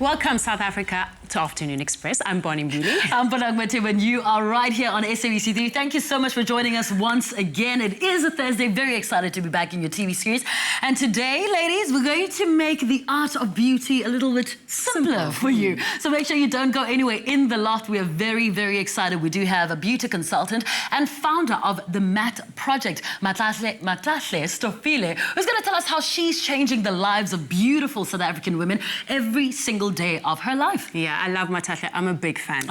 Welcome, South Africa, to Afternoon Express. I'm Bonnie Mbuli. I'm Mathahle, and you are right here on SABC3. Thank you so much for joining us once again. It is a Thursday. Very excited to be back in your TV series. And today, ladies, we're going to make the art of beauty a little bit simpler for you. So make sure you don't go anywhere. In the loft, we are very, very excited. We do have a beauty consultant and founder of the MAT project, Mathahle Stofile, who's going to tell us how she's changing the lives of beautiful South African women every single day of her life. Yeah, I love Mathahle. I'm a big fan.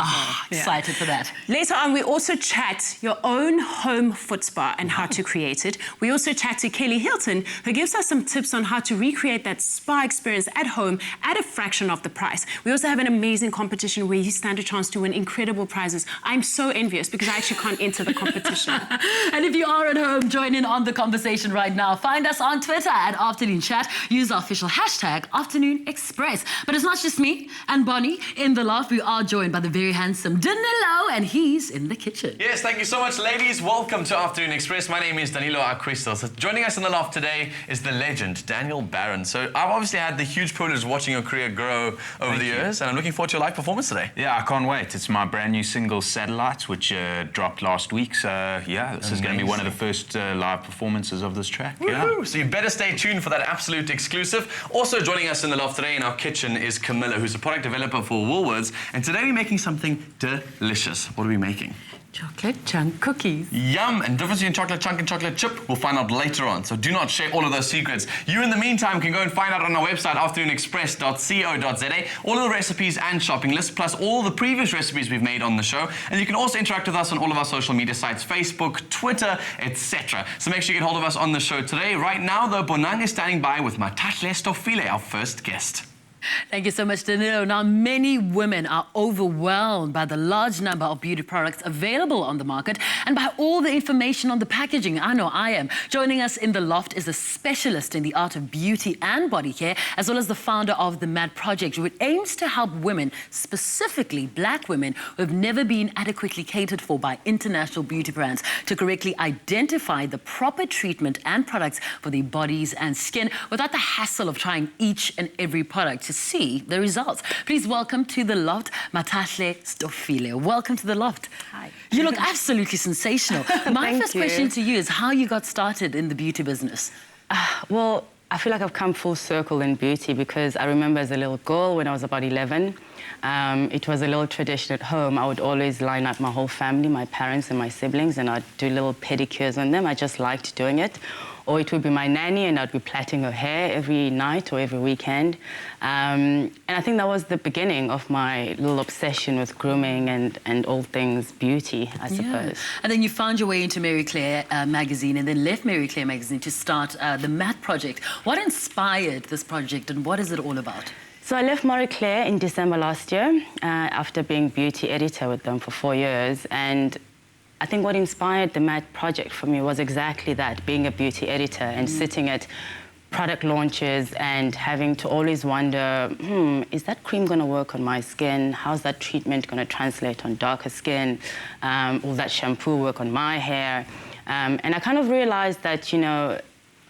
Excited for that. Later on, we also chat your own home foot spa and how to create it. We also chat to Kelly Hilton, who gives us some tips on how to recreate that spa experience at home at a fraction of the price. We also have an amazing competition where you stand a chance to win incredible prizes. I'm so envious because I actually can't enter the competition. And if you are at home, join in on the conversation right now. Find us on Twitter at Afternoon Chat. Use our official hashtag Afternoon Express. But it's not just me and Bonnie in the loft. We are joined by the very handsome Danilo, and he's in the kitchen. Yes, thank you so much, ladies. Welcome to Afternoon Express. My name is Danilo Acristos. So joining us in the loft today is the legend, Daniel Barron. So I've obviously had the huge privilege of watching your career grow over the years, and I'm looking forward to your live performance today. Yeah, I can't wait. It's my brand new single, Satellites, which dropped last week. So yeah, this is going to be one of the first live performances of this track. Yeah. So you better stay tuned for that absolute exclusive. Also joining us in the loft today in our kitchen is Camilla, who's a product developer for Woolworths. And today we're making something delicious. What are we making? Chocolate chunk cookies. Yum! And the difference between chocolate chunk and chocolate chip, we'll find out later on. So do not share all of those secrets. You, in the meantime, can go and find out on our website, afternoonexpress.co.za, all of the recipes and shopping lists, plus all the previous recipes we've made on the show. And you can also interact with us on all of our social media sites, Facebook, Twitter, etc. So make sure you get hold of us on the show today. Right now, though, Bonang is standing by with Mathahle Stofile, our first guest. Thank you so much, Danilo. Now, many women are overwhelmed by the large number of beauty products available on the market and by all the information on the packaging. I know I am. Joining us in the loft is a specialist in the art of beauty and body care, as well as the founder of the MAT project, which aims to help women, specifically Black women, who have never been adequately catered for by international beauty brands, to correctly identify the proper treatment and products for their bodies and skin without the hassle of trying each and every product to see the results. Please welcome to the loft, Mathahle Stofile. Welcome to the loft. Hi. You look absolutely sensational. My first question to you is how you got started in the beauty business. Well, I feel like I've come full circle in beauty because I remember as a little girl when I was about 11, it was a little tradition at home. I would always line up my whole family, my parents and my siblings, and I'd do little pedicures on them. I just liked doing it. Or it would be my nanny and I'd be plaiting her hair every night or every weekend. And I think that was the beginning of my little obsession with grooming and all things beauty, I suppose. And then you found your way into Marie Claire magazine and then left Marie Claire magazine to start the MAT project. What inspired this project and what is it all about? So I left Marie Claire in December last year after being beauty editor with them for 4 years. And I think what inspired the MAT project for me was exactly that, being a beauty editor and sitting at product launches and having to always wonder, is that cream going to work on my skin? How's that treatment going to translate on darker skin? Will that shampoo work on my hair? And I kind of realized that, you know,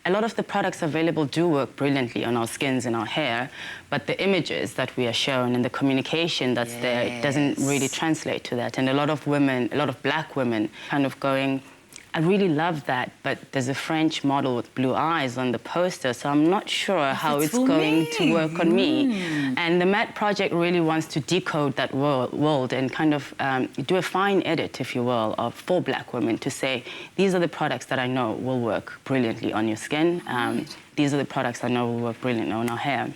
a lot of the products available do work brilliantly on our skins and our hair, but the images that we are shown and the communication that's there, it doesn't really translate to that. And a lot of women, a lot of Black women kind of going, I really love that, but there's a French model with blue eyes on the poster, so I'm not sure how it's going to work on me. And the MAT project really wants to decode that world and kind of do a fine edit, if you will, for Black women to say, these are the products that I know will work brilliantly on your skin. These are the products I know will work brilliantly on our hair.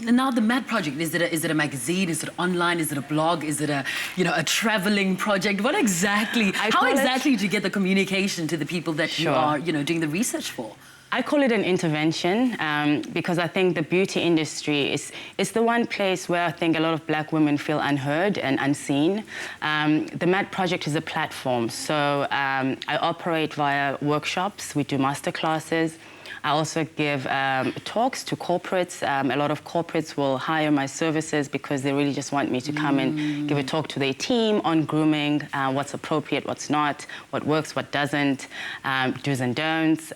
Now, the MAT project, is it a magazine? Is it online? Is it a blog? Is it a, you know, a traveling project? What exactly, how exactly do you get the communication to the people that you are, you know, doing the research for? I call it an intervention because I think the beauty industry is the one place where I think a lot of Black women feel unheard and unseen. The MAT project is a platform, so I operate via workshops. We do masterclasses. I also give talks to corporates. A lot of corporates will hire my services because they really just want me to come and give a talk to their team on grooming, what's appropriate, what's not, what works, what doesn't, do's and don'ts.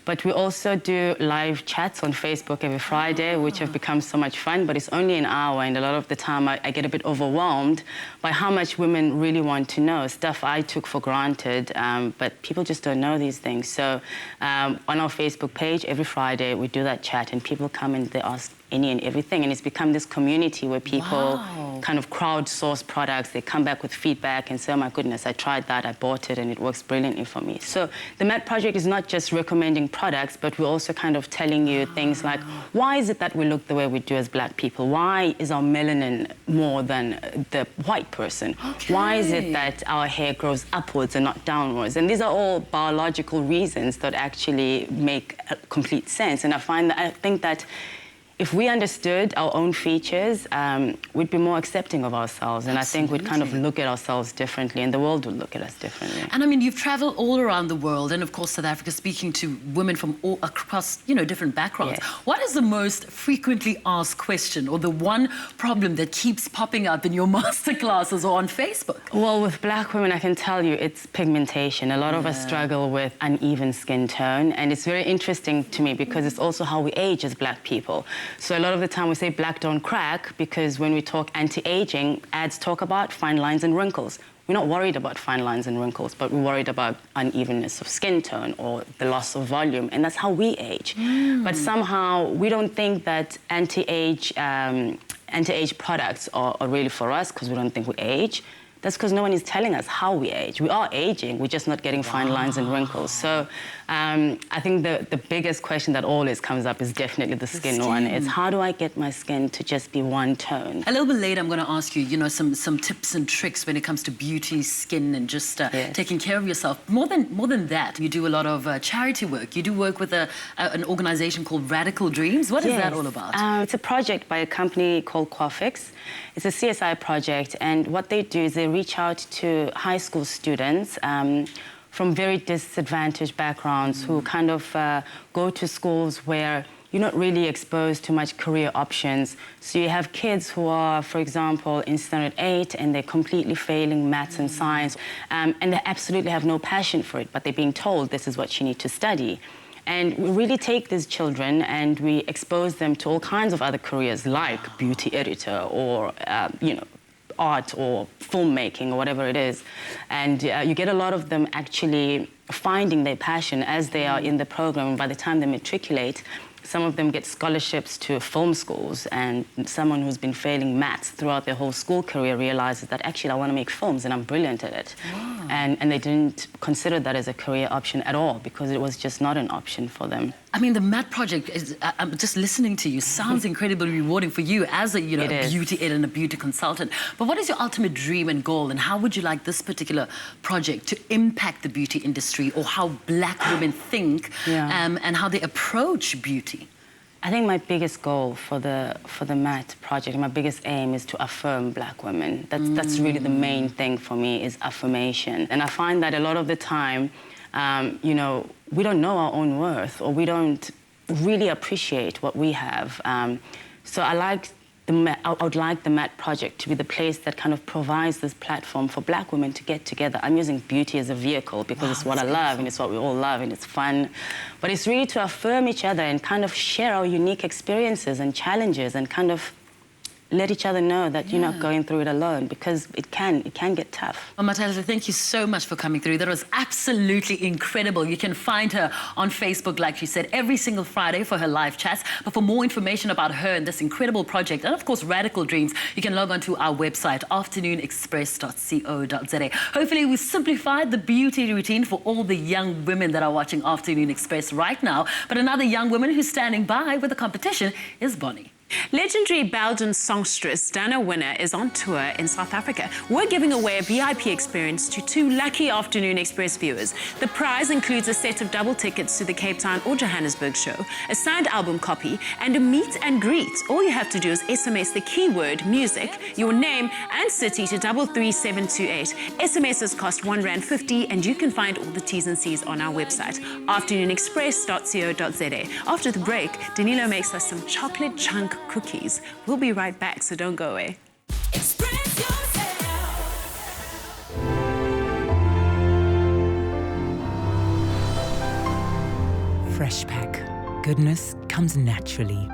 But we also do live chats on Facebook every Friday, which have become so much fun, but it's only an hour, and a lot of the time I get a bit overwhelmed by how much women really want to know, stuff I took for granted, but people just don't know these things. So on our Facebook page, every Friday we do that chat, and people come and they ask any and everything, and it's become this community where people kind of crowdsource products. They come back with feedback and say, oh my goodness, I tried that, I bought it, and it works brilliantly for me. So the Matte Project is not just recommending products, but we're also kind of telling you things like, why is it that we look the way we do as black people? Why is our melanin more than the white person? Okay. Why is it that our hair grows upwards and not downwards? And these are all biological reasons that actually make complete sense. And I think that if we understood our own features, we'd be more accepting of ourselves. And Absolutely. I think we'd kind of look at ourselves differently, and the world would look at us differently. And I mean, you've traveled all around the world, and of course, South Africa, speaking to women from all across, different backgrounds. Yes. What is the most frequently asked question, or the one problem that keeps popping up in your masterclasses or on Facebook? Well, with black women, I can tell you it's pigmentation. A lot of us struggle with uneven skin tone, and it's very interesting to me because it's also how we age as black people. So a lot of the time we say black don't crack because when we talk anti-aging, ads talk about fine lines and wrinkles. We're not worried about fine lines and wrinkles, but we're worried about unevenness of skin tone or the loss of volume, and that's how we age. But somehow we don't think that anti-age products are really for us because we don't think we age. That's because no one is telling us how we age. We are aging, we're just not getting fine lines and wrinkles. So I think the biggest question that always comes up is definitely the skin one. It's how do I get my skin to just be one tone? A little bit later, I'm going to ask you, some tips and tricks when it comes to beauty, skin, and just taking care of yourself. More than that, you do a lot of charity work. You do work with an organization called Radical Dreams. What is that all about? It's a project by a company called Quafix. It's a CSI project, and what they do is they reach out to high school students from very disadvantaged backgrounds who kind of go to schools where you're not really exposed to much career options. So you have kids who are, for example, in standard 8 and they're completely failing maths and science, and they absolutely have no passion for it, but they're being told this is what you need to study. And we really take these children and we expose them to all kinds of other careers like beauty editor or, art or filmmaking or whatever it is. And you get a lot of them actually finding their passion as they are in the program. And by the time they matriculate, some of them get scholarships to film schools, and someone who's been failing maths throughout their whole school career realizes that actually I want to make films and I'm brilliant at it. Wow. And they didn't consider that as a career option at all because it was just not an option for them. I mean, the Matte Project, I'm just listening to you, sounds incredibly rewarding for you as a beauty editor and a beauty consultant. But what is your ultimate dream and goal, and how would you like this particular project to impact the beauty industry, or how black women think and how they approach beauty? I think my biggest goal for the Matte Project, my biggest aim is to affirm black women. That's really the main thing for me, is affirmation. And I find that a lot of the time, we don't know our own worth, or we don't really appreciate what we have. So I would like the Matte Project to be the place that kind of provides this platform for black women to get together. I'm using beauty as a vehicle because it's what I love and it's what we all love and it's fun. But it's really to affirm each other and kind of share our unique experiences and challenges and kind of let each other know that you're not going through it alone, because it can get tough. Well, Mathahle, thank you so much for coming through. That was absolutely incredible. You can find her on Facebook, like she said, every single Friday for her live chats. But for more information about her and this incredible project, and of course, Radical Dreams, you can log on to our website, afternoonexpress.co.za. Hopefully, we simplified the beauty routine for all the young women that are watching Afternoon Express right now. But another young woman who's standing by with the competition is Bonnie. Legendary Belgian songstress Dana Winner is on tour in South Africa. We're giving away a VIP experience to 2 lucky Afternoon Express viewers. The prize includes a set of double tickets to the Cape Town or Johannesburg show, a signed album copy, and a meet and greet. All you have to do is SMS the keyword music, your name, and city to 33728. SMSs cost R1.50, and you can find all the T's and C's on our website, afternoonexpress.co.za. After the break, Danilo makes us some chocolate chunk cookies. We'll be right back, so don't go away. Express yourself. Fresh Pack. Goodness comes naturally.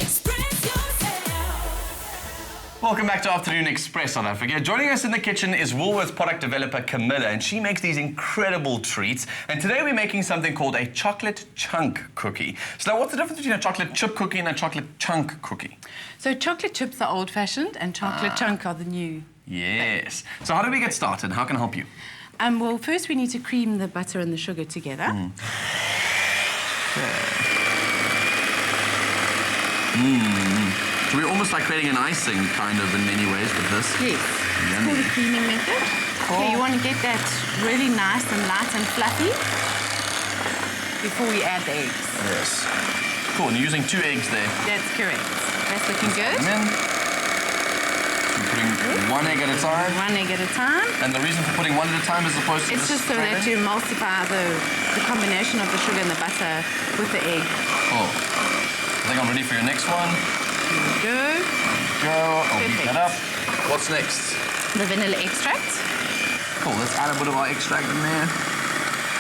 Express yourself. Welcome back to Afternoon Express South Africa. Joining us in the kitchen is Woolworths product developer Camilla, and she makes these incredible treats. And today we're making something called a chocolate chunk cookie. So now, what's the difference between a chocolate chip cookie and a chocolate chunk cookie? So chocolate chips are old-fashioned and chocolate chunk are the new. Yes. So how do we get started? How can I help you? Well, first we need to cream the butter and the sugar together. So we're almost like creating an icing, kind of, in many ways with this. Yes. It's called the creaming method. Okay, you want to get that really nice and light and fluffy before we add the eggs. Yes. Cool, and you're using 2 eggs there. That's correct. That's looking good. Come in. So you're putting 1 egg at a time. 1 egg at a time. And the reason for putting 1 at a time is opposed to It's just so that you emulsify the combination of the sugar and the butter with the egg. Cool. I think I'm ready for your next one. Here we go. Go. I'll beat that up. What's next? The vanilla extract. Cool, let's add a bit of our extract in there.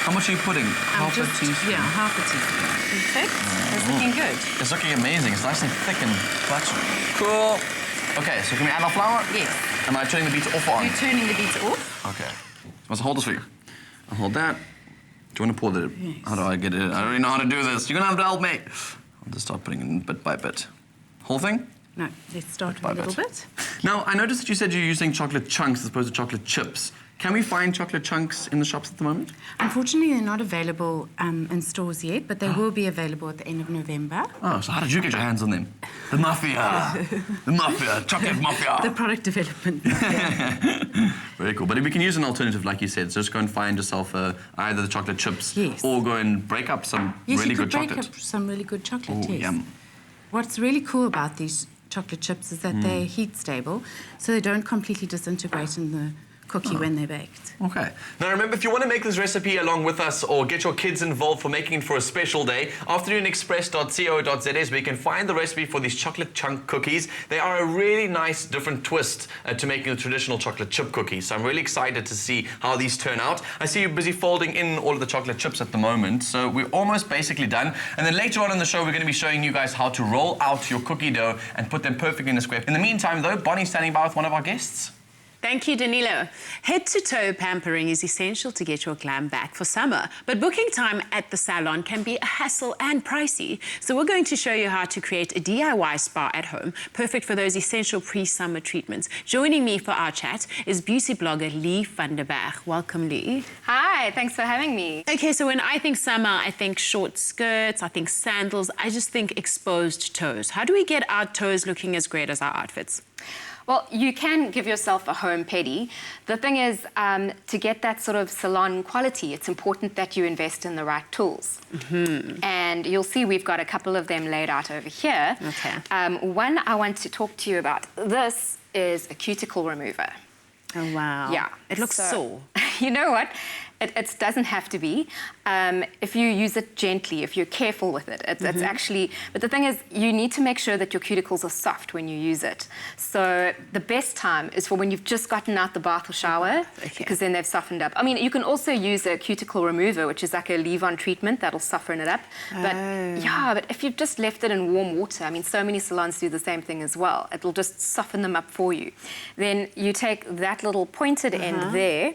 How much are you putting? Half a teaspoon? Yeah, half a teaspoon. Perfect. That's looking good. It's looking amazing. It's nice and thick and buttery. Cool. Okay, so can we add our flour? Yes. Am I turning the beater off or on? You're turning the beater off. Okay. Must hold this for you. I'll hold that. Do you want to pour the... Yes. How do I get it? I don't really know how to do this. You're going to have to help me. I'll just start putting it in bit by bit. Whole thing? No, let's start with a little bit. Now, I noticed that you said you're using chocolate chunks as opposed to chocolate chips. Can we find chocolate chunks in the shops at the moment? Unfortunately, they're not available in stores yet, but they will be available at the end of November. Oh, so how did you get your hands on them? The mafia. The mafia. Chocolate mafia. The product development. Very cool. But we can use an alternative, like you said. So just go and find yourself either the chocolate chips or go and break up some really good chocolate. Yes, you could break up some really good chocolate, Ooh, yes. yum. What's really cool about these chocolate chips is that they're heat stable, so they don't completely disintegrate in the cookie when they're baked. Okay. Now remember, if you want to make this recipe along with us or get your kids involved for making it for a special day, afternoonexpress.co.za is where you can find the recipe for these chocolate chunk cookies. They are a really nice different twist to making the traditional chocolate chip cookies. So I'm really excited to see how these turn out. I see you're busy folding in all of the chocolate chips at the moment, so we're almost basically done. And then later on in the show, we're going to be showing you guys how to roll out your cookie dough and put them perfectly in a square. In the meantime, though, Bonnie's standing by with one of our guests. Thank you, Danilo. Head-to-toe pampering is essential to get your glam back for summer, but booking time at the salon can be a hassle and pricey. So we're going to show you how to create a DIY spa at home, perfect for those essential pre-summer treatments. Joining me for our chat is beauty blogger Lee van der Berg. Welcome, Lee. Hi, thanks for having me. Okay, so when I think summer, I think short skirts, I think sandals, I just think exposed toes. How do we get our toes looking as great as our outfits? Well, you can give yourself a home pedi. The thing is, to get that sort of salon quality, it's important that you invest in the right tools. And you'll see we've got a couple of them laid out over here. Okay. One I want to talk to you about. This is a cuticle remover. Oh, wow. Yeah. It looks sore. You know what? It doesn't have to be. If you use it gently, if you're careful with it, it's actually... But the thing is, you need to make sure that your cuticles are soft when you use it. So the best time is for when you've just gotten out the bath or shower, because then they've softened up. I mean, you can also use a cuticle remover, which is like a leave-on treatment that'll soften it up. But yeah, but if you've just left it in warm water, I mean, so many salons do the same thing as well. It'll just soften them up for you. Then you take that little pointed end there,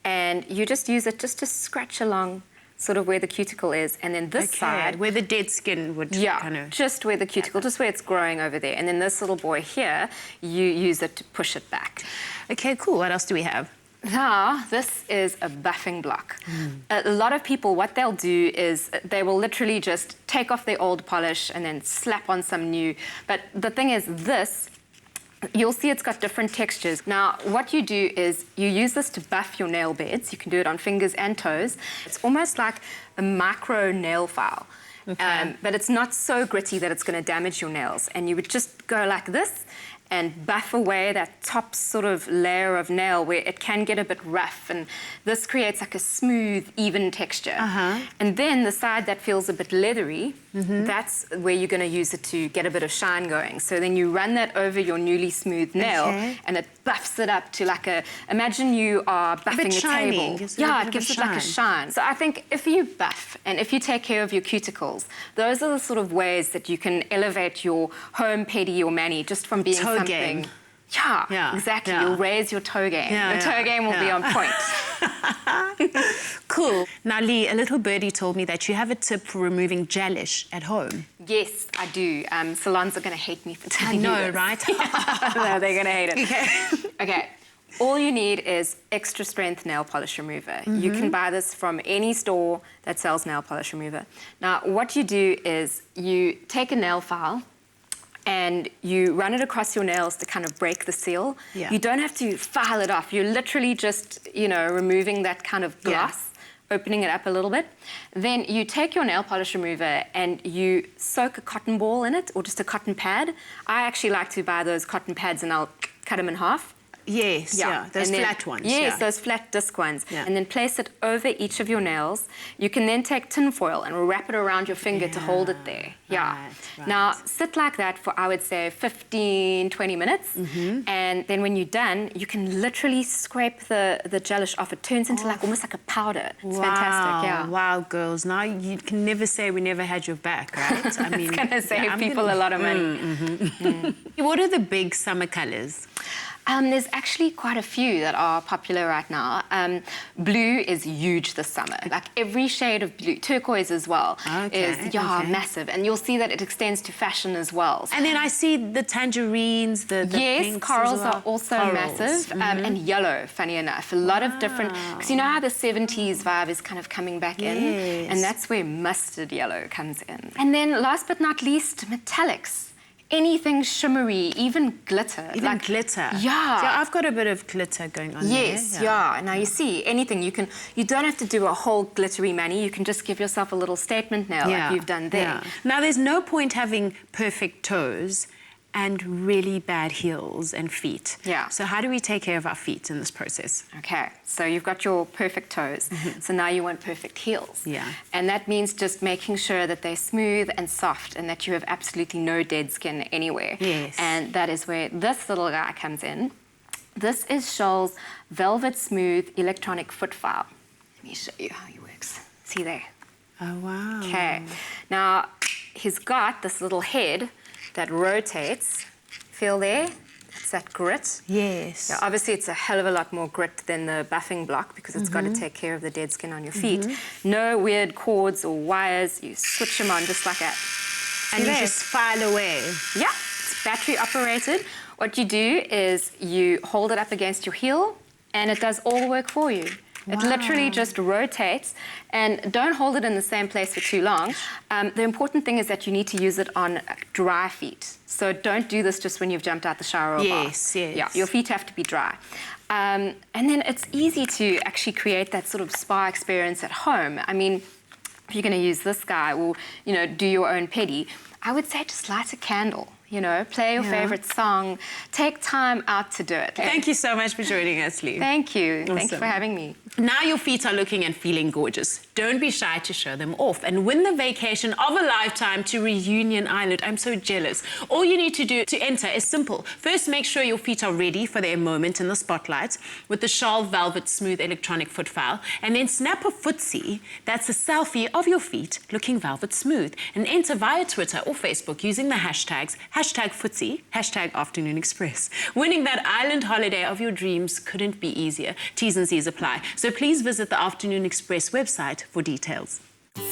and you just use it just to scratch along sort of where the cuticle is, and then this side... where the dead skin would kind of... just where the cuticle, just where it's growing over there. And then this little boy here, you use it to push it back. Okay, cool. What else do we have? Now, this is a buffing block. A lot of people, what they'll do is they will literally just take off their old polish and then slap on some new. But the thing is, this, you'll see it's got different textures. Now, what you do is you use this to buff your nail beds. You can do it on fingers and toes. It's almost like a micro nail file. Okay. But it's not so gritty that it's going to damage your nails. And you would just go like this and buff away that top sort of layer of nail where it can get a bit rough. And this creates like a smooth, even texture. And then the side that feels a bit leathery, that's where you're going to use it to get a bit of shine going. So then you run that over your newly smooth nail and it buffs it up to like a, imagine you are buffing a shiny. table. Yeah, it gives it like a shine. So I think if you buff and if you take care of your cuticles, those are the sort of ways that you can elevate your home pedi or mani just from being Toe something. game. Yeah, exactly. yeah. You'll raise your toe game. Your toe game will be on point. Cool. Now, Lee, a little birdie told me that you have a tip for removing gelish at home. Yes, I do. Salons are going to hate me for telling you this. Right? No, they're going to hate it. Okay. Okay. All you need is extra strength nail polish remover. You can buy this from any store that sells nail polish remover. Now, what you do is you take a nail file and you run it across your nails to kind of break the seal. Yeah. You don't have to file it off. You're literally just, removing that kind of gloss, opening it up a little bit. Then you take your nail polish remover and you soak a cotton ball in it or just a cotton pad. I actually like to buy those cotton pads and I'll cut them in half. Yes, those And then- flat ones. Yes, those flat disc ones. Yeah. And then place it over each of your nails. You can then take tin foil and wrap it around your finger to hold it there. Right. Now, sit like that for, I would say, 15, 20 minutes. And then when you're done, you can literally scrape the gelish off. It turns into almost like a powder. It's fantastic, yeah. Wow, girls. Now you can never say we never had your back, right? I mean, It's going to save people a lot of money. What are the big summer colours? There's actually quite a few that are popular right now. Blue is huge this summer. Like every shade of blue, turquoise as well, is massive. And you'll see that it extends to fashion as well. And then I see the tangerines, the yes, pinks corals as well. are also Corals. massive. And yellow, funny enough. A lot of different, because you know how the 70s vibe is kind of coming back in? And that's where mustard yellow comes in. And then last but not least, metallics. Anything shimmery, even glitter. Even glitter. Yeah. Yeah, I've got a bit of glitter going on Yes, there. yeah. Now you see, anything, you don't have to do a whole glittery mani, you can just give yourself a little statement nail like you've done there. Yeah. Now, there's no point having perfect toes and really bad heels and feet. Yeah. So how do we take care of our feet in this process? Okay, so you've got your perfect toes. So now you want perfect heels. Yeah. And that means just making sure that they're smooth and soft and that you have absolutely no dead skin anywhere. Yes. And that is where this little guy comes in. This is Scholl's Velvet Smooth Electronic Foot File. Let me show you how he works. See there? Oh, wow. Okay. Now, he's got this little head that rotates. Feel there? That's that grit. Yes. Now, obviously, it's a hell of a lot more grit than the buffing block because it's got to take care of the dead skin on your feet. No weird cords or wires. You switch them on just like that. And you just file away. Yeah, it's battery operated. What you do is you hold it up against your heel and it does all the work for you. It literally just rotates, and don't hold it in the same place for too long. The important thing is that you need to use it on dry feet. So don't do this just when you've jumped out the shower or bath. Yes. Yeah, your feet have to be dry. And then it's easy to actually create that sort of spa experience at home. I mean, if you're going to use this guy or, do your own pedi, I would say just light a candle. Play your favorite song. Take time out to do it. Thank you so much for joining us, Lee. Thank you. Awesome. Thanks for having me. Now your feet are looking and feeling gorgeous. Don't be shy to show them off and win the vacation of a lifetime to Reunion Island. I'm so jealous. All you need to do to enter is simple. First, make sure your feet are ready for their moment in the spotlight with the Scholl Velvet Smooth Electronic Foot File, and then snap a footsie. That's a selfie of your feet looking velvet smooth, and enter via Twitter or Facebook using the hashtags #footsie, #Afternoon Express. Winning that island holiday of your dreams couldn't be easier. T's and C's apply. So please visit the Afternoon Express website for details.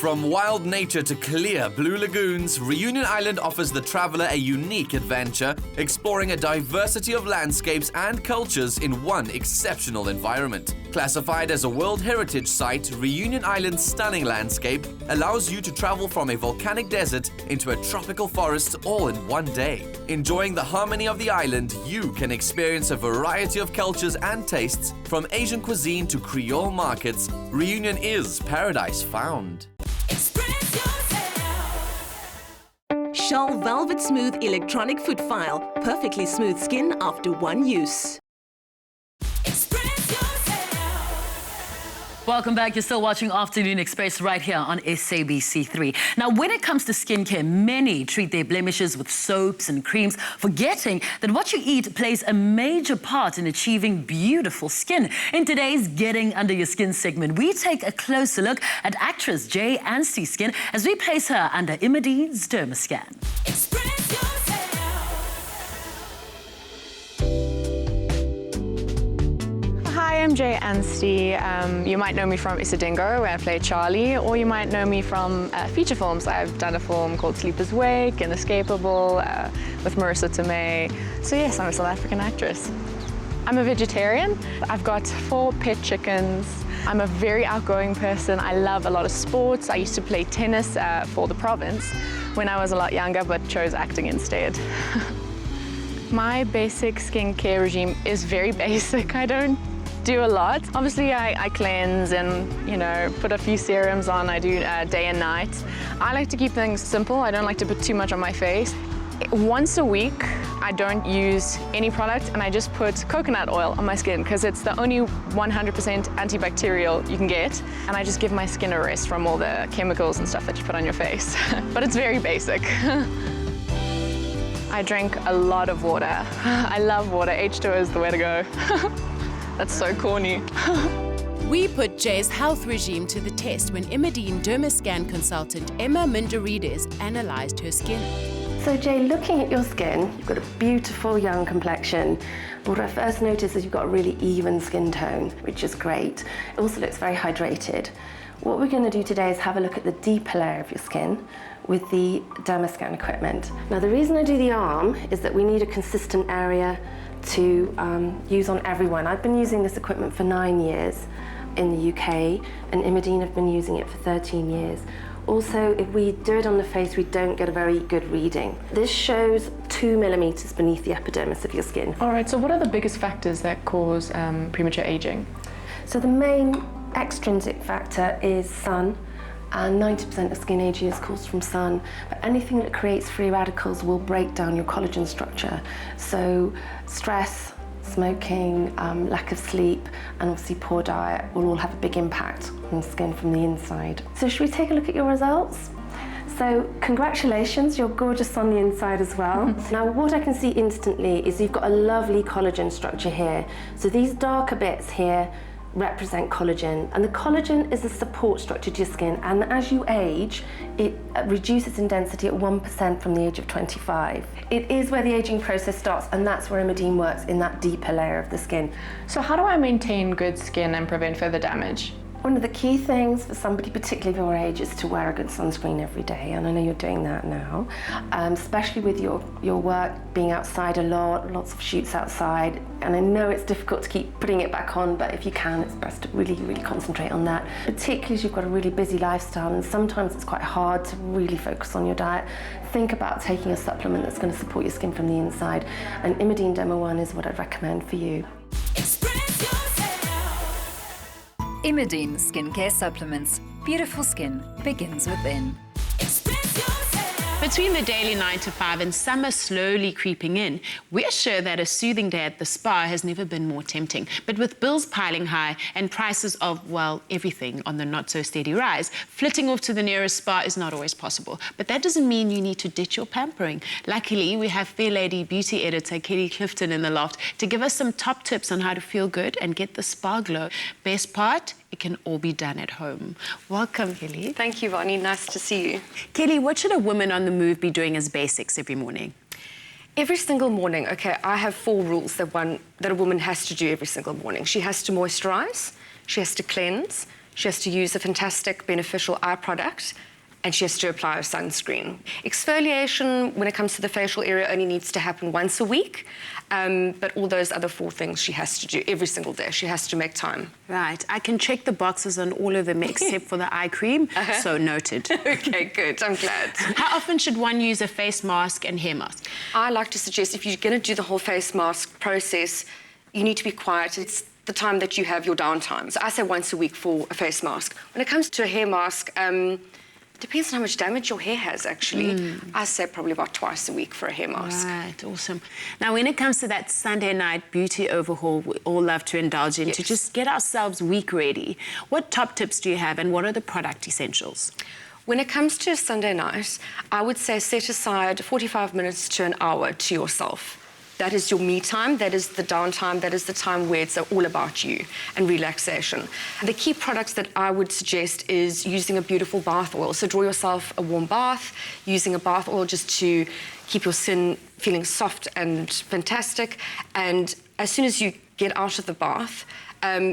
From wild nature to clear blue lagoons, Reunion Island offers the traveler a unique adventure, exploring a diversity of landscapes and cultures in one exceptional environment. Classified as a World Heritage Site, Reunion Island's stunning landscape allows you to travel from a volcanic desert into a tropical forest all in one day. Enjoying the harmony of the island, you can experience a variety of cultures and tastes, from Asian cuisine to Creole markets. Reunion is paradise found. Express yourself. Scholl Velvet Smooth Electronic Foot File. Perfectly smooth skin after one use. Express yourself. Welcome back. You're still watching Afternoon Express right here on SABC3. Now, when it comes to skincare, many treat their blemishes with soaps and creams, forgetting that what you eat plays a major part in achieving beautiful skin. In today's Getting Under Your Skin segment, we take a closer look at actress Anstey's skin as we place her under Imedeen Derma Scan. Express yourself. Hi, I'm Anstey. You might know me from Isidingo, where I play Charlie, or you might know me from feature films. I've done a film called Sleepers Wake, Inescapable, with Marissa Tomei. So yes, I'm a South African actress. I'm a vegetarian. I've got 4 pet chickens. I'm a very outgoing person. I love a lot of sports. I used to play tennis for the province when I was a lot younger, but chose acting instead. My basic skincare regime is very basic. I don't do a lot. Obviously, I cleanse and, put a few serums on. I do day and night. I like to keep things simple. I don't like to put too much on my face. Once a week, I don't use any product and I just put coconut oil on my skin because it's the only 100% antibacterial you can get. And I just give my skin a rest from all the chemicals and stuff that you put on your face. But it's very basic. I drink a lot of water. I love water. H2O is the way to go. That's so corny. We put Jay's health regime to the test when Imedeen Derma Scan consultant Emma Minderides analysed her skin. So Jay, looking at your skin, you've got a beautiful young complexion. What I first noticed is you've got a really even skin tone, which is great. It also looks very hydrated. What we're going to do today is have a look at the deeper layer of your skin with the Derma Scan equipment. Now, the reason I do the arm is that we need a consistent area to use on everyone. I've been using this equipment for 9 years in the UK, and Imedeen have been using it for 13 years. Also, if we do it on the face, we don't get a very good reading. This shows 2 millimeters beneath the epidermis of your skin. All right, so what are the biggest factors that cause premature aging? So the main extrinsic factor is sun, and 90% of skin aging is caused from sun. But anything that creates free radicals will break down your collagen structure. So stress, smoking, lack of sleep, and obviously poor diet will all have a big impact on skin from the inside. So should we take a look at your results? So congratulations, you're gorgeous on the inside as well. Now what I can see instantly is you've got a lovely collagen structure here. So these darker bits here represent collagen, and the collagen is a support structure to your skin, and as you age it reduces in density at 1% from the age of 25. It is where the aging process starts, and that's where Imedeen works, in that deeper layer of the skin. So how do I maintain good skin and prevent further damage? One of the key things for somebody, particularly of your age, is to wear a good sunscreen every day, and I know you're doing that now, especially with your work, being outside a lot, lots of shoots outside, and I know it's difficult to keep putting it back on, but if you can, it's best to really, really concentrate on that, particularly as you've got a really busy lifestyle, and sometimes it's quite hard to really focus on your diet. Think about taking a supplement that's going to support your skin from the inside, and Imedeen Derma 1 is what I'd recommend for you. Express yourself. Imedeen Skincare Supplements. Beautiful skin begins within. Express yourself. Between the daily 9 to 5 and summer slowly creeping in, we're sure that a soothing day at the spa has never been more tempting. But with bills piling high and prices of, well, everything on the not-so-steady rise, flitting off to the nearest spa is not always possible. But that doesn't mean you need to ditch your pampering. Luckily, we have Fair Lady beauty editor Kelly Clifton in the loft to give us some top tips on how to feel good and get the spa glow. Best part? It can all be done at home. Welcome, Kelly. Thank you, Vonnie. Nice to see you. Kelly, what should a woman on the move be doing as basics every morning? Every single morning, okay, I have 4 rules that a woman has to do every single morning. She has to moisturize, she has to cleanse, She has to use a fantastic beneficial eye product, and she has to apply a sunscreen. Exfoliation, when it comes to the facial area, only needs to happen once a week. But all those other 4 things she has to do every single day. She has to make time. Right. I can check the boxes on all of them except for the eye cream. So noted. Okay, good. I'm glad. How often should one use a face mask and hair mask? I like to suggest if you're going to do the whole face mask process, you need to be quiet. It's the time that you have your downtime. So I say once a week for a face mask. When it comes to a hair mask, depends on how much damage your hair has, actually. I say probably about twice a week for a hair mask. Right, awesome. Now, when it comes to that Sunday night beauty overhaul we all love to indulge in, to just get ourselves week ready, what top tips do you have and what are the product essentials? When it comes to a Sunday night, I would say set aside 45 minutes to an hour to yourself. That is your me time, that is the downtime, that is the time where it's all about you and relaxation. The key products that I would suggest is using a beautiful bath oil. So draw yourself a warm bath, using a bath oil just to keep your skin feeling soft and fantastic. And as soon as you get out of the bath,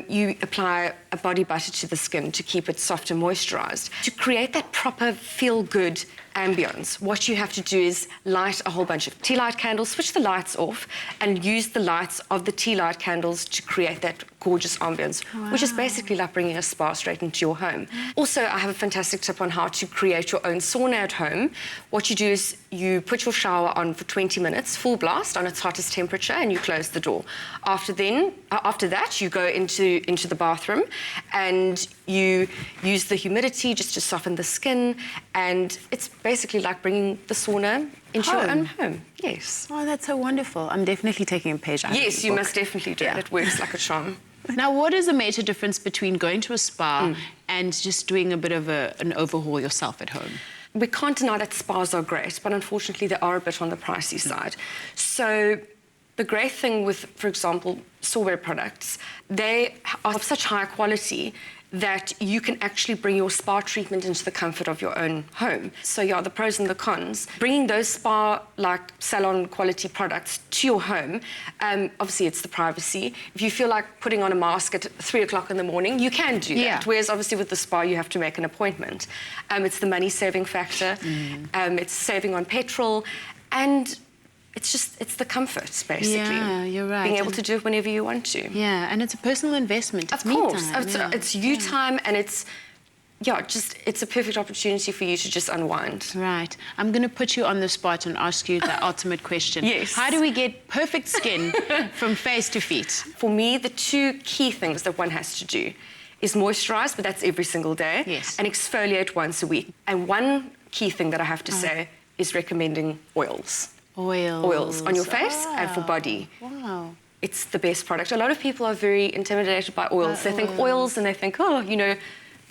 you apply a body butter to the skin to keep it soft and moisturized. To create that proper feel-good ambience, what you have to do is light a whole bunch of tea light candles, switch the lights off, and use the lights of the tea light candles to create that gorgeous ambience, which is basically like bringing a spa straight into your home. Also, I have a fantastic tip on how to create your own sauna at home. What you do is you put your shower on for 20 minutes, full blast on its hottest temperature, and you close the door. After that, you go into the bathroom and you use the humidity just to soften the skin, and it's basically like bringing the sauna into your own home. Yes. Oh, that's so wonderful. I'm definitely taking a page out of Yes, the you book. must definitely do it. It works like a charm. Now, what is the major difference between going to a spa and just doing a bit of an overhaul yourself at home? We can't deny that spas are great, but unfortunately they are a bit on the pricey side. So the great thing with, for example, software products, they are of such high quality that you can actually bring your spa treatment into the comfort of your own home. So yeah, the pros and the cons. Bringing those spa-like salon quality products to your home, obviously it's the privacy. If you feel like putting on a mask at 3 o'clock in the morning, you can do that. Whereas obviously with the spa, you have to make an appointment. It's the money-saving factor. It's saving on petrol. And it's the comfort, basically. Yeah, you're right. Being able to do it whenever you want to. Yeah, and it's a personal investment. Of course. It's you time, and it's a perfect opportunity for you to just unwind. Right. I'm going to put you on the spot and ask you the ultimate question. Yes. How do we get perfect skin from face to feet? For me, the 2 key things that one has to do is moisturize, but that's every single day, and exfoliate once a week. And one key thing that I have to say is recommending oils. Oils on your face and for body. Wow. It's the best product. A lot of people are very intimidated by oils. They think oils and they think, oh, you know,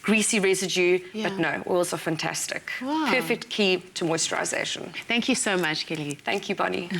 greasy residue, but no, oils are fantastic. Wow. Perfect key to moisturization. Thank you so much, Kelly. Thank you, Bonnie.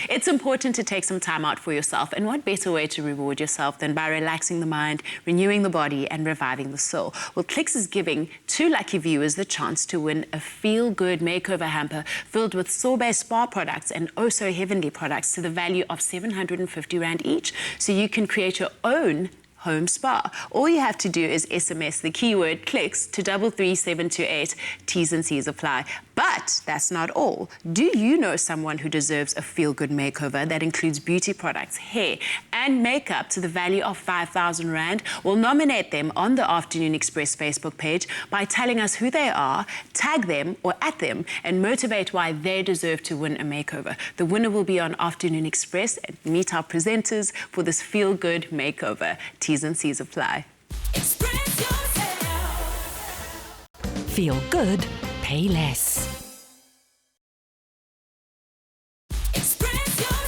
It's important to take some time out for yourself, and what better way to reward yourself than by relaxing the mind, renewing the body, and reviving the soul? Well, Clicks is giving 2 lucky viewers the chance to win a feel-good makeover hamper filled with sorbet spa products and also heavenly products to the value of 750 Rand each, so you can create your own home spa. All you have to do is SMS the keyword CLICKS to 33728. T's and C's apply. But that's not all. Do you know someone who deserves a feel-good makeover that includes beauty products, hair, and makeup to the value of 5,000 Rand? Well, nominate them on the Afternoon Express Facebook page by telling us who they are, tag them or at them, and motivate why they deserve to win a makeover. The winner will be on Afternoon Express and meet our presenters for this feel-good makeover. T's and C's apply. Express yourself. Feel good, pay less. Express yourself.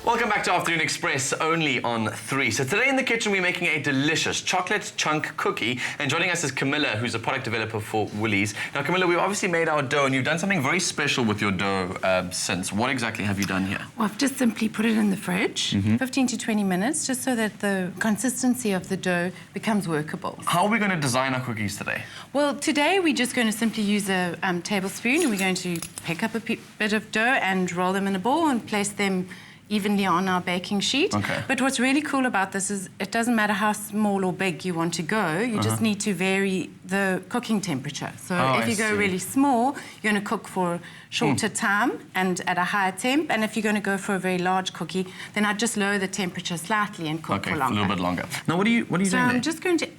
Welcome back to Afternoon Express, only on 3. So today in the kitchen we're making a delicious chocolate chunk cookie, and joining us is Camilla, who's a product developer for Woolies. Now Camilla, we've obviously made our dough, and you've done something very special with your dough since. What exactly have you done here? Well, I've just simply put it in the fridge, 15 to 20 minutes, just so that the consistency of the dough becomes workable. How are we going to design our cookies today? Well, today we're just going to simply use a tablespoon, and we're going to pick up a bit of dough and roll them in a ball and place them evenly on our baking sheet. Okay. But what's really cool about this is it doesn't matter how small or big you want to go, you just need to vary the cooking temperature. So if you go really small, you're going to cook for a shorter time and at a higher temp. And if you're going to go for a very large cookie, then I'd just lower the temperature slightly and cook for longer. A little bit longer. Now, what are you doing So there? I'm just going to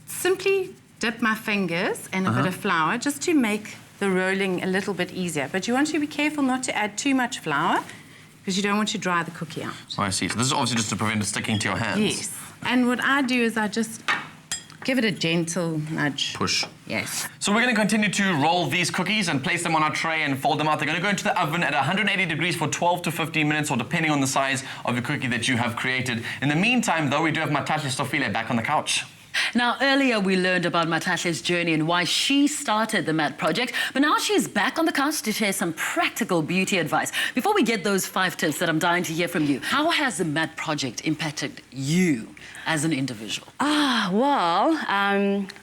simply dip my fingers in a bit of flour just to make the rolling a little bit easier. But you want to be careful not to add too much flour because you don't want to dry the cookie out. Oh, I see. So this is obviously just to prevent it sticking to your hands. Yes. And what I do is I just give it a gentle nudge. Push. Yes. So we're going to continue to roll these cookies and place them on our tray and fold them out. They're going to go into the oven at 180 degrees for 12 to 15 minutes, or depending on the size of the cookie that you have created. In the meantime, though, we do have Mathahle Stofile back on the couch. Now, earlier we learned about Mathathle's journey and why she started the MAT project, but now she's back on the couch to share some practical beauty advice. Before we get those 5 tips that I'm dying to hear from you, how has the MAT project impacted you as an individual?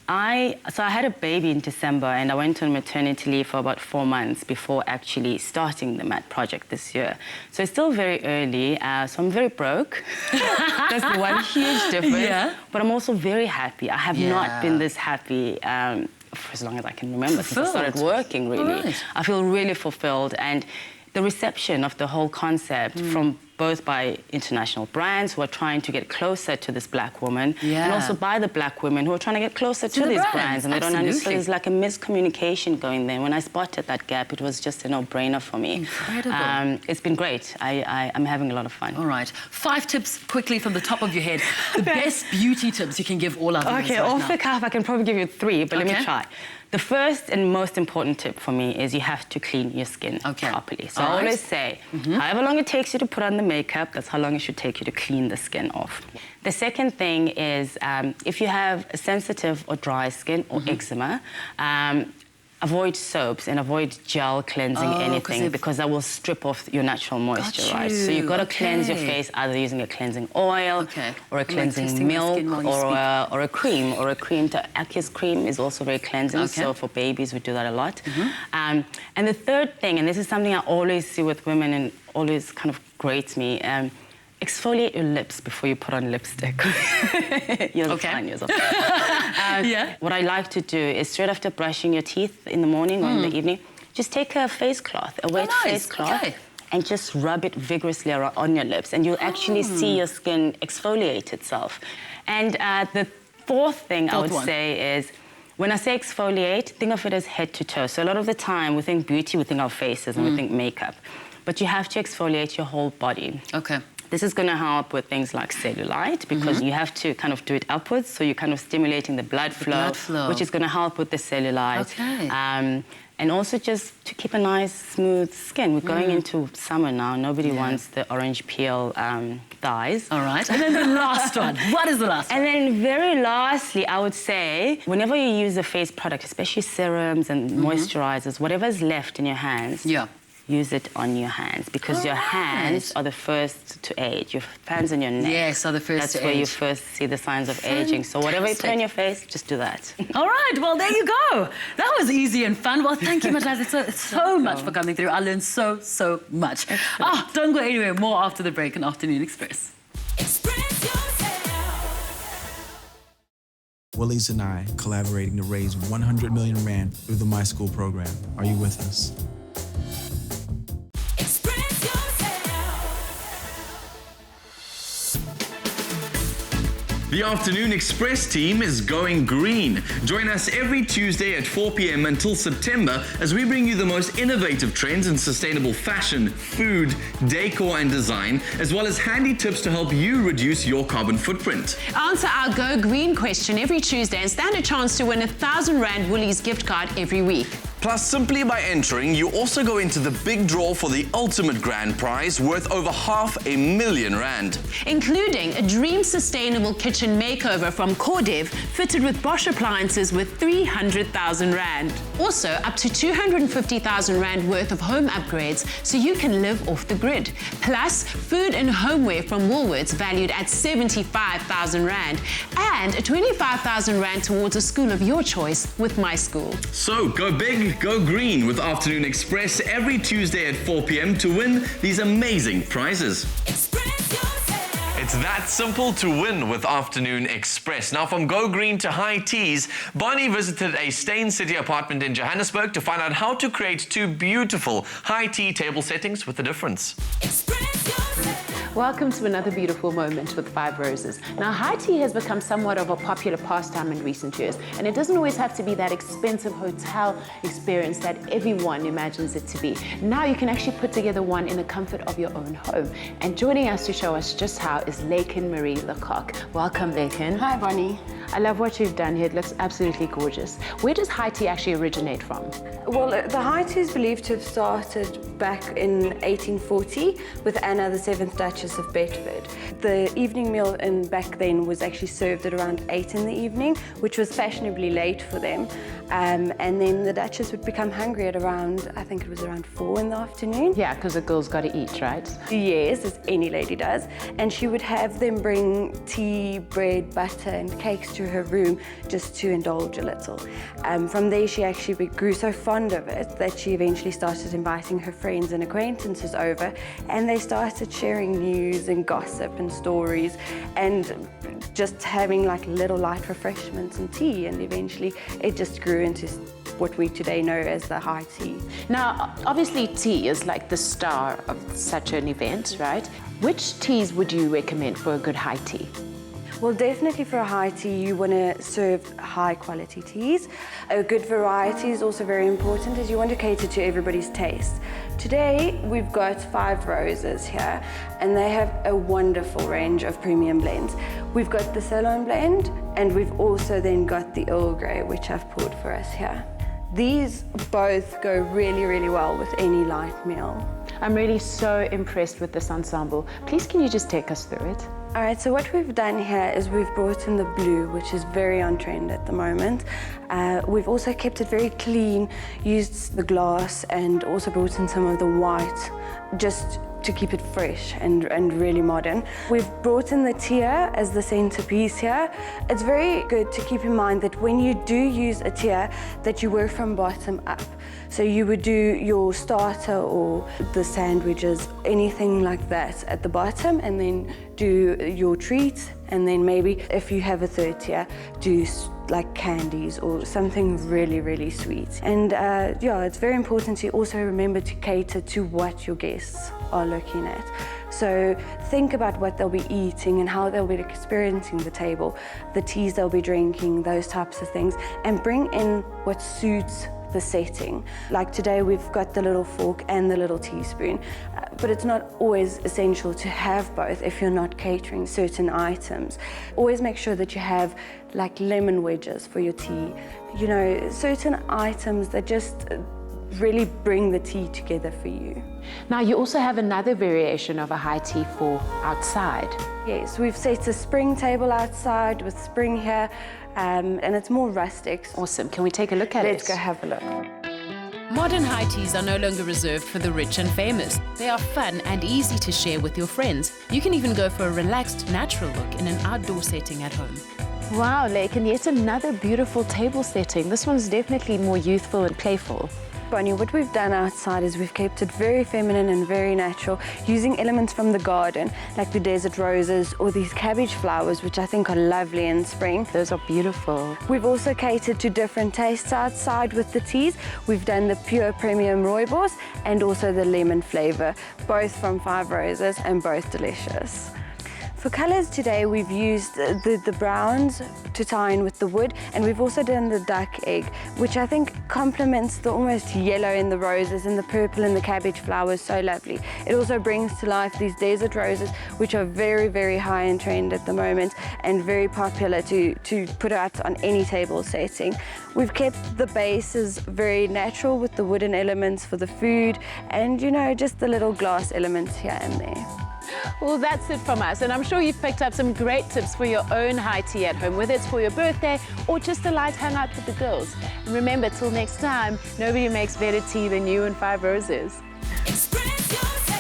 I had a baby in December and I went on maternity leave for about 4 months before actually starting the MAT project this year. So it's still very early, so I'm very broke. That's the one huge difference. Yeah. But I'm also very happy. I have not been this happy for as long as I can remember, since I started working, really. Right. I feel really fulfilled, and the reception of the whole concept from both by international brands who are trying to get closer to this black woman, and also by the black women who are trying to get closer to these brands, and they don't understand. There's like a miscommunication going there. When I spotted that gap, it was just a no-brainer for me. Incredible. It's been great. I'm having a lot of fun. All right. 5 tips quickly from the top of your head. The best beauty tips you can give all our viewers Okay, right off now. the cuff, I can probably give you 3, but let me try. The first and most important tip for me is you have to clean your skin properly. So I always say, however long it takes you to put on the makeup, that's how long it should take you to clean the skin off. The second thing is if you have a sensitive or dry skin or eczema, avoid soaps and avoid gel cleansing anything, because that will strip off your natural moisture, right? So you've got to cleanse your face either using a cleansing oil or a cleansing milk or a cream. Aki's cream is also very cleansing, so for babies we do that a lot. And the third thing, and this is something I always see with women and always kind of grates me, exfoliate your lips before you put on lipstick. You're fine, yourself. What I like to do is straight after brushing your teeth in the morning or in the evening, just take a face cloth, a wet face cloth, and just rub it vigorously on your lips, and you'll actually see your skin exfoliate itself. And the fourth thing I would say is, when I say exfoliate, think of it as head to toe. So a lot of the time we think beauty, we think our faces, and we think makeup. But you have to exfoliate your whole body. Okay. This is going to help with things like cellulite, because you have to kind of do it upwards, so you're kind of stimulating the blood flow, which is going to help with the cellulite. And also just to keep a nice, smooth skin. We're going into summer now. Nobody wants the orange peel dyes. All right. And then the last one. What is the last one? And then very lastly, I would say, whenever you use a face product, especially serums and moisturizers, whatever's left in your hands, use it on your hands, because your hands are the first to age. Your hands and your neck. Yes, are the first That's to where age. you first see the signs of aging. So whatever you put on your face, just do that. All right, well, there you go. That was easy and fun. Well, thank you, Mathahle, so much for coming through. I learned so much. Don't go anywhere. More after the break on Afternoon Express. Willies and I collaborating to raise 100 million rand through the My School program. Are you with us? The Afternoon Express team is going green. Join us every Tuesday at 4 p.m. until September as we bring you the most innovative trends in sustainable fashion, food, decor and design, as well as handy tips to help you reduce your carbon footprint. Answer our Go Green question every Tuesday and stand a chance to win a 1,000 Rand Woolies gift card every week. Plus, simply by entering, you also go into the big draw for the ultimate grand prize worth over R500,000. Including a dream sustainable kitchen makeover from Cordev, fitted with Bosch appliances with 300,000 Rand. Also, up to 250,000 Rand worth of home upgrades so you can live off the grid. Plus, food and homeware from Woolworths valued at 75,000 Rand. And a 25,000 Rand towards a school of your choice with My School. So, go big, Go green with Afternoon Express every Tuesday at 4 p.m. to win these amazing prizes. It's that simple to win with Afternoon Express. Now, from Go Green to high teas, Bonnie visited a Stain City apartment in Johannesburg to find out how to create two beautiful high tea table settings with a difference. Welcome to another beautiful moment with Five Roses. Now, high tea has become somewhat of a popular pastime in recent years, and it doesn't always have to be that expensive hotel experience that everyone imagines it to be. Now you can actually put together one in the comfort of your own home. And joining us to show us just how is Laken Marie Lecoq. Welcome, Laken. Hi, Bonnie. I love what you've done here. It looks absolutely gorgeous. Where does high tea actually originate from? Well, the high tea is believed to have started back in 1840 with Anna, the 7th Duchess of Bedford. The evening meal back then was actually served at around 8 in the evening, which was fashionably late for them. And then the Duchess would become hungry at around, I think it was around 4 in the afternoon. Yeah, because the girl's got to eat, right? Yes, as any lady does. And she would have them bring tea, bread, butter and cakes to her room just to indulge a little. From there, she actually grew so fond of it that she eventually started inviting her friends and acquaintances over, and they started sharing news and gossip and stories and just having like little light refreshments and tea, and eventually it just grew into what we today know as the high tea. Now, obviously tea is like the star of such an event, right? Which teas would you recommend for a good high tea? Well, definitely for a high tea, you want to serve high quality teas. A good variety is also very important as you want to cater to everybody's taste. Today, we've got Five Roses here, and they have a wonderful range of premium blends. We've got the Ceylon blend, and we've also then got the Earl Grey, which I've poured for us here. These both go really, really well with any light meal. I'm really so impressed with this ensemble. Please, can you just take us through it? All right, so what we've done here is we've brought in the blue, which is very on trend at the moment. We've also kept it very clean, used the glass, and also brought in some of the white, just to keep it fresh and really modern. We've brought in the tier as the centerpiece here. It's very good to keep in mind that when you do use a tier, that you work from bottom up. So you would do your starter or the sandwiches, anything like that at the bottom, and then do your treats, and then maybe if you have a third tier, do like candies or something really, really sweet. And yeah, it's very important to also remember to cater to what your guests are looking at. So think about what they'll be eating and how they'll be experiencing the table, the teas they'll be drinking, those types of things, and bring in what suits the setting. Like today, we've got the little fork and the little teaspoon, but it's not always essential to have both if you're not catering certain items. Always make sure that you have like lemon wedges for your tea. You know, certain items that just really bring the tea together for you. Now, you also have another variation of a high tea for outside. Yes, we've set a spring table outside with spring here, and it's more rustic. Awesome. Can we take a look at it? Let's go have a look. Modern high teas are no longer reserved for the rich and famous. They are fun and easy to share with your friends. You can even go for a relaxed, natural look in an outdoor setting at home. Wow, Laken, yet another beautiful table setting. This one's definitely more youthful and playful. Bonnie, what we've done outside is we've kept it very feminine and very natural, using elements from the garden, like the desert roses or these cabbage flowers, which I think are lovely in spring. Those are beautiful. We've also catered to different tastes outside with the teas. We've done the pure premium rooibos and also the lemon flavor, both from Five Roses and both delicious. For colours today, we've used the browns to tie in with the wood, and we've also done the duck egg, which I think complements the almost yellow in the roses and the purple in the cabbage flowers so lovely. It also brings to life these desert roses, which are very, very high in trend at the moment and very popular to put out on any table setting. We've kept the bases very natural with the wooden elements for the food and, you know, just the little glass elements here and there. Well, that's it from us, and I'm sure you've picked up some great tips for your own high tea at home, whether it's for your birthday or just a light hangout with the girls. And remember, till next time, nobody makes better tea than you and Five Roses. Express yourself.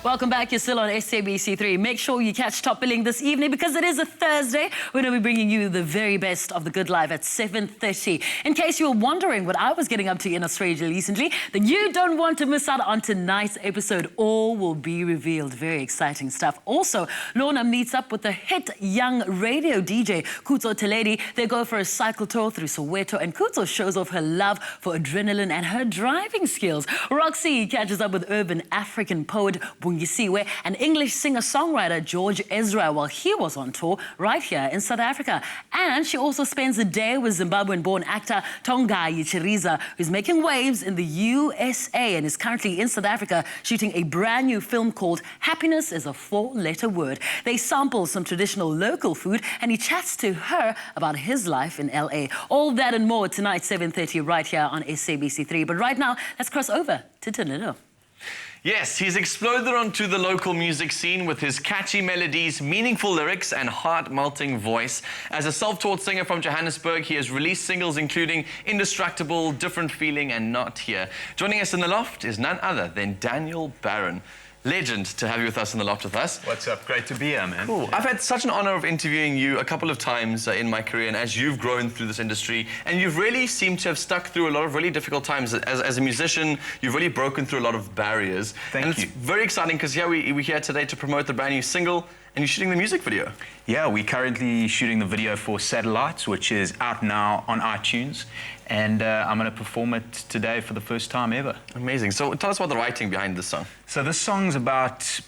Welcome back. You're still on SABC3. Make sure you catch Top Billing this evening because it is a Thursday. We're going to be bringing you the very best of the good life at 7:30. In case you were wondering what I was getting up to in Australia recently, then you don't want to miss out on tonight's episode. All will be revealed. Very exciting stuff. Also, Lorna meets up with the hit young radio DJ, Kutso Teledi. They go for a cycle tour through Soweto, and Kutso shows off her love for adrenaline and her driving skills. Roxy catches up with urban African poet Bungisiwe and English singer-songwriter George Ezra while he was on tour right here in South Africa. And she also spends the day with Zimbabwean-born actor Tongai Chiriza, who's making waves in the USA and is currently in South Africa shooting a brand new film called Happiness is a Four-Letter Word. They sample some traditional local food and he chats to her about his life in LA. All that and more tonight, 7:30, right here on SABC3. But right now, let's cross over to Danilo. Yes, he's exploded onto the local music scene with his catchy melodies, meaningful lyrics, and heart-melting voice. As a self-taught singer from Johannesburg, he has released singles including Indestructible, Different Feeling, and Not Here. Joining us in the loft is none other than Daniel Barron. Legend to have you with us in the loft with us. What's up? Great to be here, man. Cool. Yeah. I've had such an honor of interviewing you a couple of times in my career, and as you've grown through this industry, and you've really seemed to have stuck through a lot of really difficult times. As a musician, you've really broken through a lot of barriers. Thank you. And it's very exciting because we're here today to promote the brand new single, and you're shooting the music video. Yeah, we're currently shooting the video for Satellites, which is out now on iTunes. And I'm going to perform it today for the first time ever. Amazing. So tell us about the writing behind this song. So this song's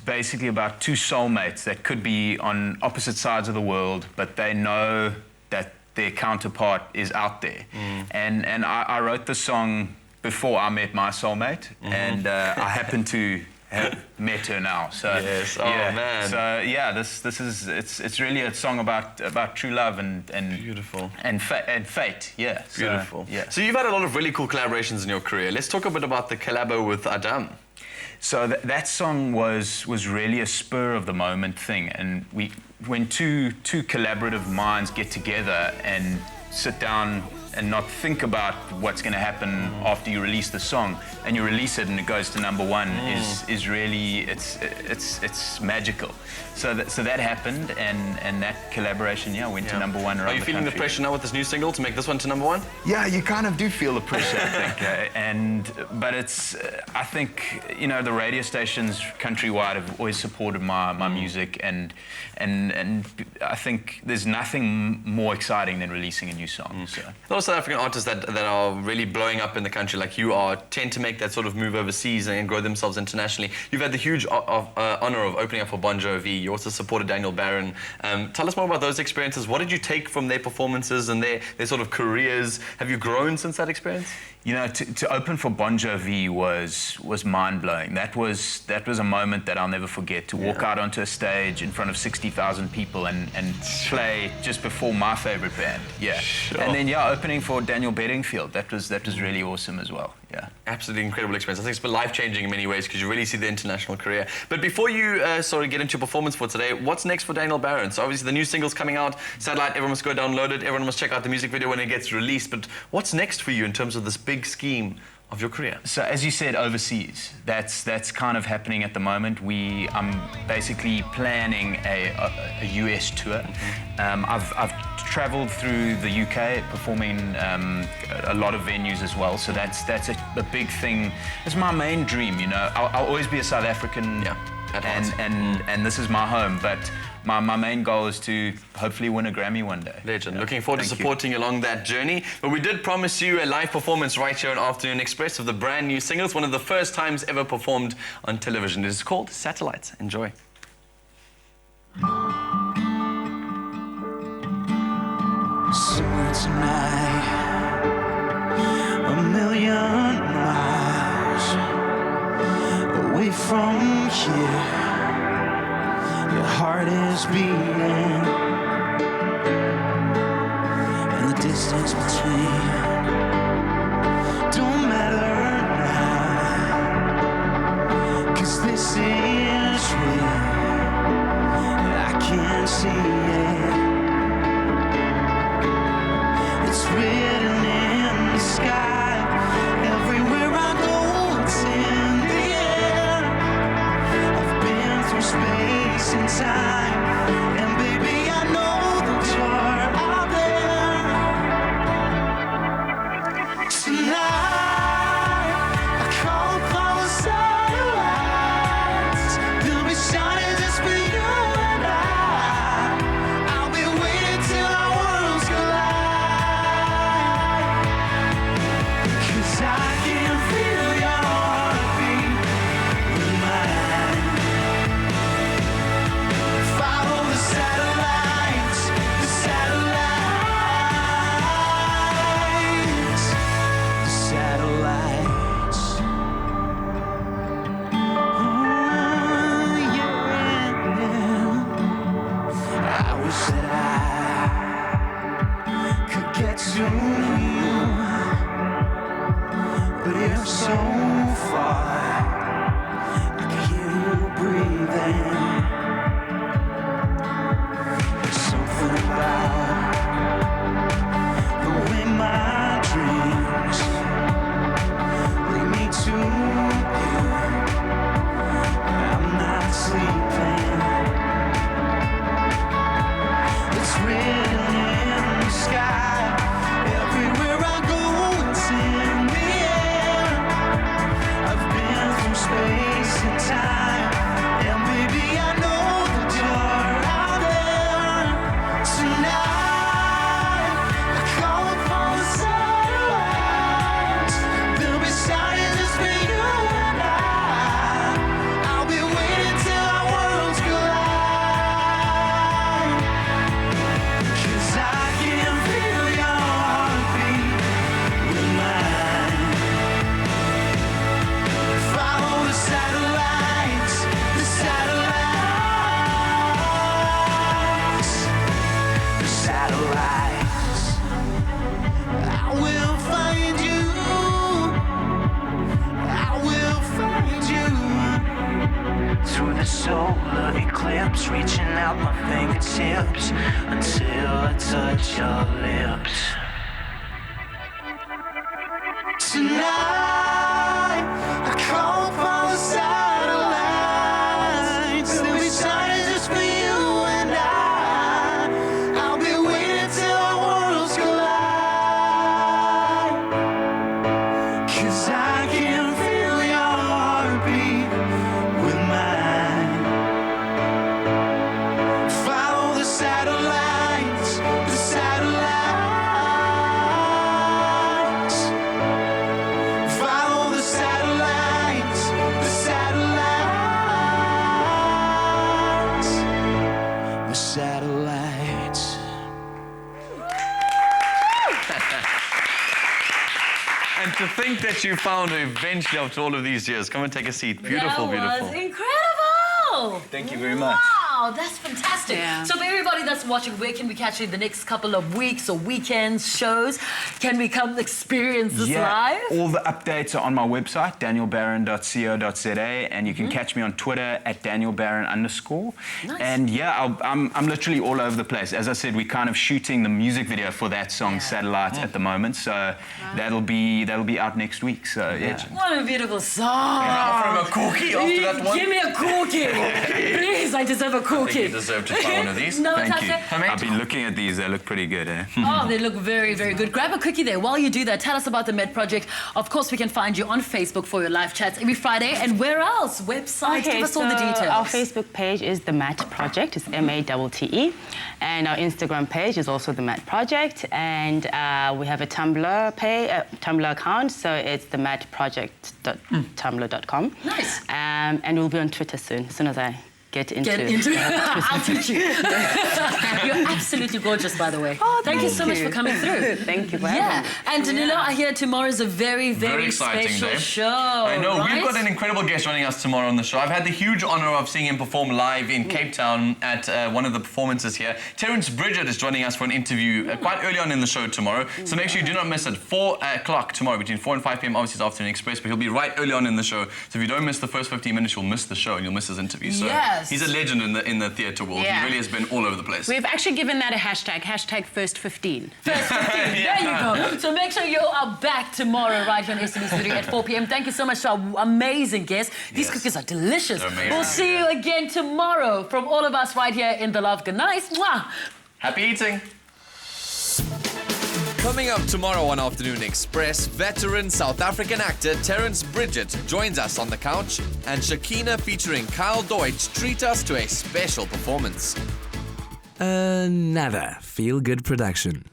basically about two soulmates that could be on opposite sides of the world, but they know that their counterpart is out there. And I wrote this song before I met my soulmate, and I happen to have met her now. So yes. Oh yeah. man. So yeah, this is it's really a song about true love and beautiful and fate. Yeah. Beautiful. So, yeah. So you've had a lot of really cool collaborations in your career. Let's talk a bit about the collabo with Adam. So that song was really a spur of the moment thing, and when two collaborative minds get together and sit down and not think about what's going to happen after you release the song, and you release it and it goes to #1 is really it's magical. So that happened, and that collaboration went to #1 around the Are you feeling the pressure now with this new single to make this one to #1? Yeah, you kind of do feel the pressure, I think. But it's I think the radio stations countrywide have always supported my music, and I think there's nothing more exciting than releasing a new song. So. A lot of South African artists that are really blowing up in the country, like you are, tend to make that sort of move overseas and grow themselves internationally. You've had the huge honor of opening up for Bon Jovi. You also supported Daniel Barron. Tell us more about those experiences. What did you take from their performances and their sort of careers? Have you grown since that experience? To open for Bon Jovi was mind-blowing. That was a moment that I'll never forget. To walk out onto a stage in front of 60,000 people and play just before my favorite band. Yeah. Sure. And then opening for Daniel Bedingfield. That was really awesome as well. Yeah. Absolutely incredible experience. I think it's been life-changing in many ways because you really see the international career. But before you get into your performance for today, what's next for Daniel Barron? So obviously the new single's coming out, Satellite, everyone must go download it, everyone must check out the music video when it gets released. But what's next for you in terms of this big scheme of your career? So as you said, overseas, that's kind of happening at the moment. I'm basically planning a US tour. I've traveled through the UK performing a lot of venues as well, so that's a big thing. It's my main dream, I'll always be a South African, and this is my home, but my main goal is to hopefully win a Grammy one day. Legend. Looking forward to supporting you along that journey. But we did promise you a live performance right here on Afternoon Express of the brand new single. It's one of the first times ever performed on television. It is called Satellites. Enjoy. Somewhere tonight, a million miles away from here, your heart is beating, and the distance between don't matter now, 'cause this is real, and I can't see it. It's written in the sky. Everywhere I go, it's in the air. I've been space and time. And baby, I know that you're out there tonight. I call upon the satellites. They'll be shining just for you and I. I'll be waiting till our worlds collide. 'Cause I can feel your heartbeat with mine. Follow the satellites, the satellites, the satellites. Oh, yeah. I wish that I could get to you, but you're so far. I can hear you breathing. There's something about the way my dreams lead me to you. I'm not sleeping. It's written in the sky. Everywhere I go, it's in the air. I've been through space and time. And baby, I know that you're out there tonight. I call upon the satellites. They'll be shining just for you and I. I'll be waiting till our worlds collide. 'Cause I can feel your heartbeat with mine. Follow the satellites, the satellites, the satellites. I will find you. I will find you. Through the solar eclipse, reaching out my fingertips until I touch your lips. Tonight, I call upon the satellites. They'll be shining just for you and I. I'll be waiting till our worlds collide. 'Cause I can feel your heartbeat with mine. Follow the satellites, the satellites. Follow the satellites, the satellites, the satellites. And to think that you found her eventually after all of these years. Come and take a seat. Beautiful, That beautiful. was incredible. Thank you very much. Wow, that's fantastic. So for everybody that's watching, where can we catch you in the next couple of weeks or weekends, shows? Can we come experience this live? All the updates are on my website, danielbarron.co.za, and you can catch me on Twitter at @danielbarron_. Nice. And yeah, I'm literally all over the place. As I said, we're kind of shooting the music video for that song, Satellite, at the moment. So that'll be out next week. So yeah. What a beautiful song. Offer him a cookie after that one. Give me a cookie. Please, I deserve a I think cookie. you deserve to try one of these. No, Thank you. Mathahle? I've been looking at these. They look pretty good, eh? Oh, they look very, very good. Grab a cookie there. While you do that, tell us about the Med Project. Of course, we can find you on Facebook for your live chats every Friday. And where else? Website? Give us all the details. Our Facebook page is the Mat Project. It's MATTE. And our Instagram page is also the Mat Project. And we have a Tumblr account. So it's the matproject.tumblr.com. Nice. And we'll be on Twitter soon, as soon as I get into it. I'll teach you. You're absolutely gorgeous, by the way. Oh, thank you so much for coming through. Thank you for having me. And Danilo, I hear tomorrow's a very, very exciting special day. show. I know. Right? We've got an incredible guest joining us tomorrow on the show. I've had the huge honor of seeing him perform live in Cape Town at one of the performances here. Terence Bridget is joining us for an interview quite early on in the show tomorrow. So make sure you do not miss it. 4 o'clock tomorrow, between 4 and 5 p.m. Obviously, it's Afternoon Express, but he'll be right early on in the show. So if you don't miss the first 15 minutes, you'll miss the show and you'll miss his interview. So Yes. Yes. He's a legend in the theatre world. Yeah. He really has been all over the place. We've actually given that a hashtag first 15. There you go. So make sure you are back tomorrow right here on STV3 at 4 p.m. Thank you so much to our amazing guests. These cookies are delicious. They're amazing. We'll see you again tomorrow from all of us right here in The Love. Good night. Mwah. Happy eating. Coming up tomorrow on Afternoon Express, veteran South African actor Terence Bridget joins us on the couch, and Shakina featuring Kyle Deutsch treat us to a special performance. Another feel-good production.